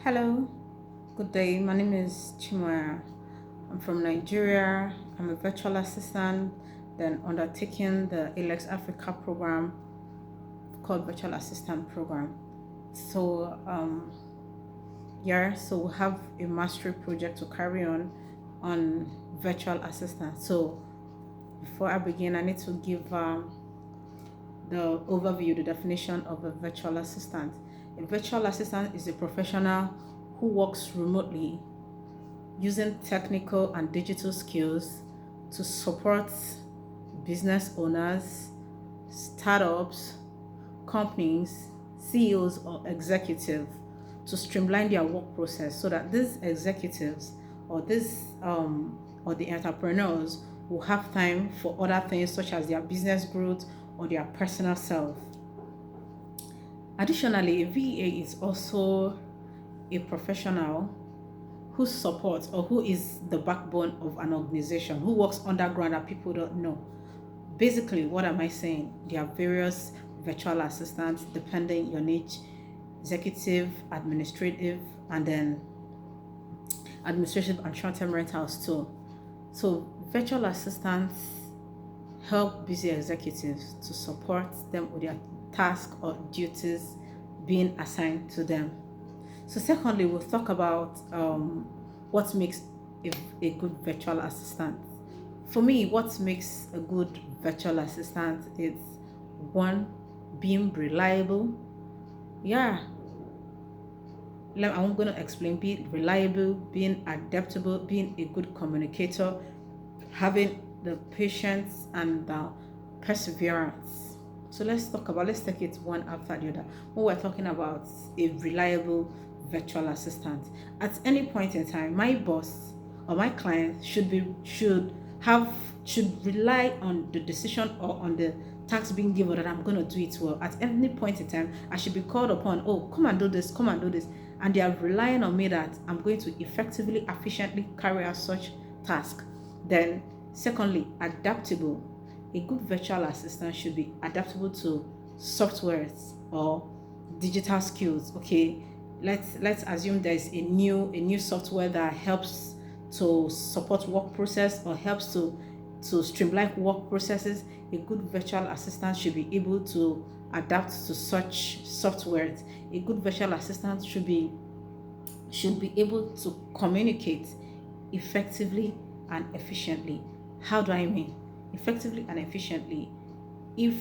Hello, good day. My name is Chimoya. I'm from Nigeria. I'm a virtual assistant, then undertaking the ALEX Africa program called Virtual Assistant Program. So, so we have a mastery project to carry on virtual assistant. So, before I begin, I need to give the overview, the definition of a virtual assistant. A virtual assistant is a professional who works remotely using technical and digital skills to support business owners, startups, companies, CEOs, or executives to streamline their work process so that these executives or or the entrepreneurs will have time for other things such as their business growth or their personal self. Additionally, a VA is also a professional who supports or who is the backbone of an organization, who works underground that people don't know. Basically, what am I saying? There are various virtual assistants depending your niche, executive, administrative, and then administrative and short-term rentals too. So virtual assistants help busy executives to support them with their tasks or duties being assigned to them. So secondly, we'll talk about what makes a good virtual assistant. For me, what makes a good virtual assistant is one, being reliable. Yeah, I'm going to explain. Be reliable, being adaptable, being a good communicator, having the patience and the perseverance. So let's take it one after the other. When we're talking about a reliable virtual assistant, at any point in time, my boss or my client have should rely on the decision or on the task being given that I'm going to do it well. At any point in time, I should be called upon, oh, come and do this, come and do this. And they are relying on me that I'm going to effectively, efficiently carry out such task. Then, secondly, adaptable. A good virtual assistant should be adaptable to softwares or digital skills. Okay, let's assume there's a new software that helps to support work process or helps to streamline work processes. A good virtual assistant should be able to adapt to such softwares. A good virtual assistant should be able to communicate effectively and efficiently. How do I mean? Effectively and efficiently. If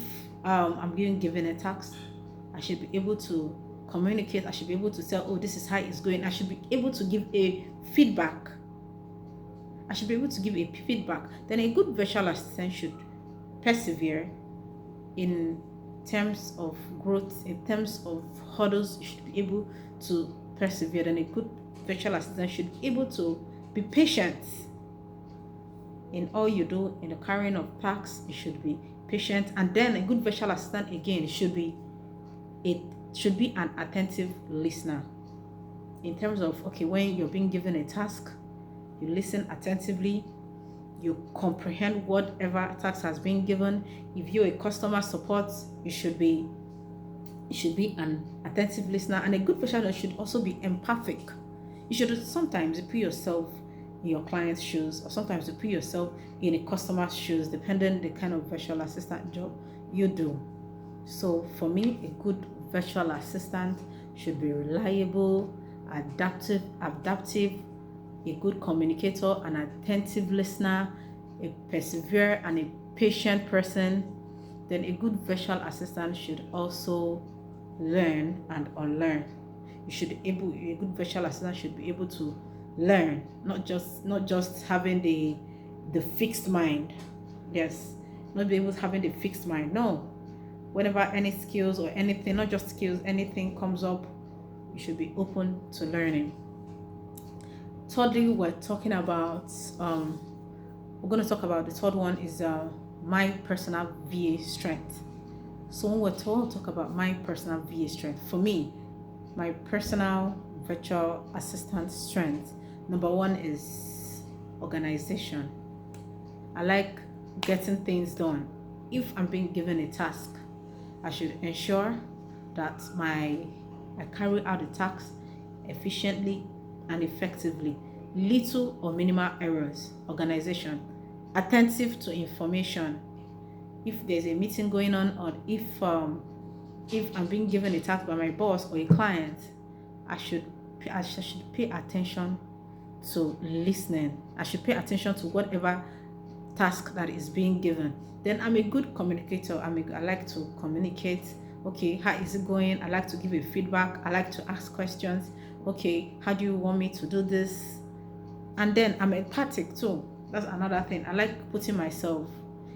I'm being given a task, I should be able to communicate. I should be able to tell, oh, this is how it's going. I should be able to give a feedback. I should be able to give a feedback. Then a good virtual assistant should persevere in terms of growth, in terms of hurdles. You should be able to persevere. Then a good virtual assistant should be able to be patient in all you do. In the carrying of tasks, you should be patient. And then a good virtual assistant again it should be an attentive listener. In terms of, okay, when you're being given a task, you listen attentively, you comprehend whatever task has been given. If you're a customer support, you should be an attentive listener. And a good professional should also be empathic. You should sometimes put yourself in your client's shoes, or sometimes you put yourself in a customer's shoes, depending the kind of virtual assistant job you do. So for me, a good virtual assistant should be reliable, adaptive, a good communicator, an attentive listener, a persevere and a patient person. Then a good virtual assistant should also learn and unlearn. A good virtual assistant should be able to learn, not just having the fixed mind. Yes, not be able to having the fixed mind. No, whenever any skills or anything, not just skills, anything comes up, you should be open to learning. Thirdly, we're going to talk about the third one is my personal VA strength. So when we're talk about my personal VA strength, for me, my personal virtual assistant strength, number one is organization. I like getting things done. If I'm being given a task, I should ensure that my I carry out the task efficiently and effectively, little or minimal errors, organization, attentive to information. If there's a meeting going on, or if I'm being given a task by my boss or a client, I should I should pay attention to listening. I should pay attention to whatever task that is being given. Then I'm a good communicator. I like to communicate. Okay, how is it going? I like to give a feedback. I like to ask questions. Okay, how do you want me to do this? And then I'm empathic too. That's another thing. I like putting myself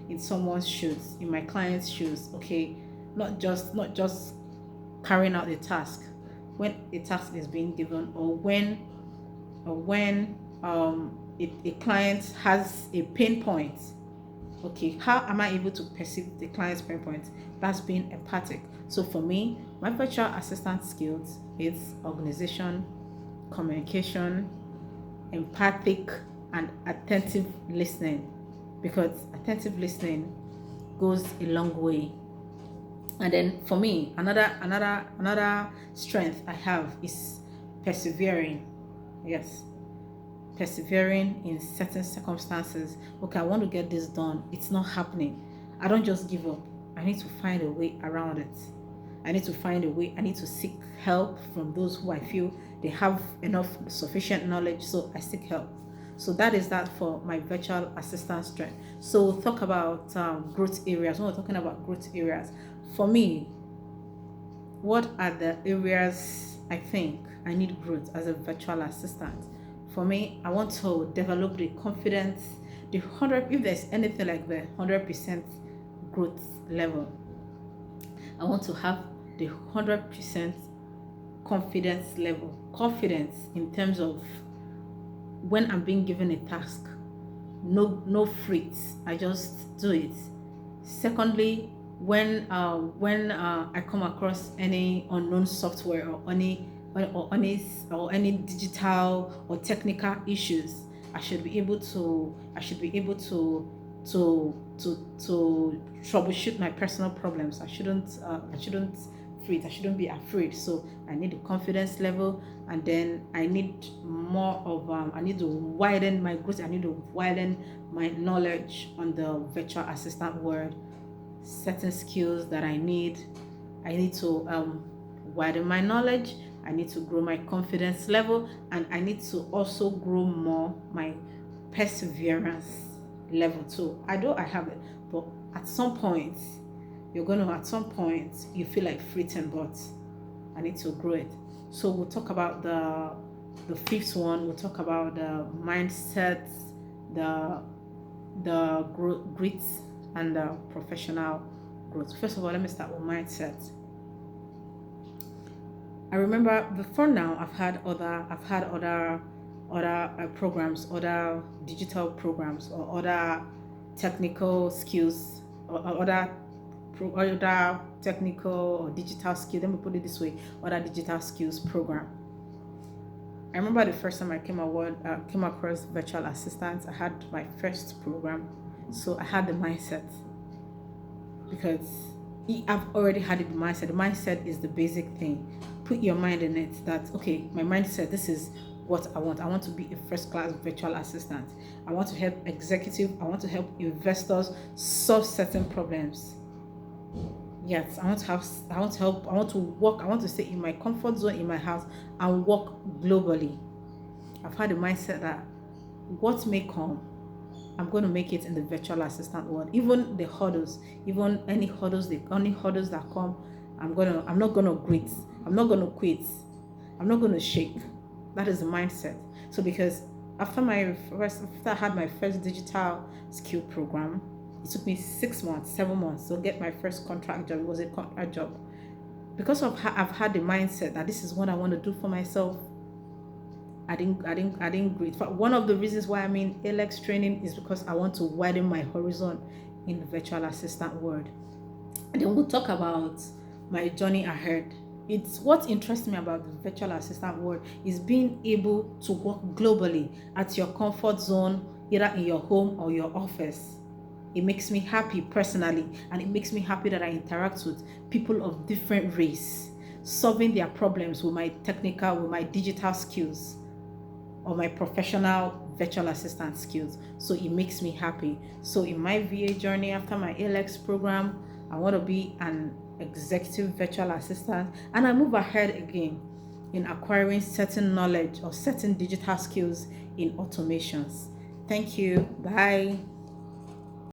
in someone's shoes, in my client's shoes. Okay, not just carrying out the task. When a task is being given, or when a client has a pain point, okay, how am I able to perceive the client's pain point? That's being empathic. So for me, my virtual assistant skills is organization, communication, empathic, and attentive listening, because attentive listening goes a long way. And then for me, another strength I have is persevering. Yes, persevering in certain circumstances. Okay, I want to get this done. It's not happening. I don't just give up. I need to find a way around it. I need to find a way. I need to seek help from those who I feel they have enough sufficient knowledge. So I seek help. So that is that for my virtual assistant strength. So we'll talk about growth areas. When we're talking about growth areas, for me, what are the areas I think I need growth as a virtual assistant? For me, I want to develop the confidence, the 100, if there's anything like the 100% growth level, I want to have the 100% confidence level. Confidence in terms of when I'm being given a task, no freaks, I just do it. Secondly, when I come across any unknown software or any digital or technical issues, I should be able to troubleshoot my personal problems. I shouldn't freeze. I shouldn't be afraid. So I need the confidence level, and then I need more of I need to widen my growth. I need to widen my knowledge on the virtual assistant world. Certain skills that I need to widen my knowledge. I need to grow my confidence level, and I need to also grow more my perseverance level too. I know I have it, but at some point you feel like fritting, but I need to grow it. So we'll talk about the fifth one. We'll talk about the mindset, the grit, and the professional growth. First of all, let me start with mindset. I remember before now I've had other programs, other digital programs, or other technical skills, or other technical or digital skills. Let me put it this way: other digital skills program. I remember the first time I came across virtual assistants. I had my first program, so I had the mindset, because I've already had the mindset. The mindset is the basic thing. Put your mind in it that, okay, my mindset, this is what I want. I want to be a first-class virtual assistant. I want to help executives. I want to help investors solve certain problems. Yes, I want to help. I want to work. I want to stay in my comfort zone in my house and work globally. I've had the mindset that what may come, I'm going to make it in the virtual assistant world. Even the hurdles, even any hurdles that come, I'm not gonna quit. I'm not gonna quit. I'm not gonna shake. That is the mindset. So because after I had my first digital skill program, it took me 6 months, 7 months to get my first contract job. It was a contract job. Because I've had the mindset that this is what I want to do for myself. I didn't quit. One of the reasons why I'm in ALEX training is because I want to widen my horizon in the virtual assistant world. And then we'll talk about my journey ahead. It's what interests me about the virtual assistant world is being able to work globally at your comfort zone, either in your home or your office. It makes me happy personally, and it makes me happy that I interact with people of different race. solving their problems with my digital skills or my professional virtual assistant skills. So it makes me happy. So in my VA journey after my ALEX program, I want to be an executive virtual assistant, and I move ahead again in acquiring certain knowledge or certain digital skills in automations. Thank you. Bye.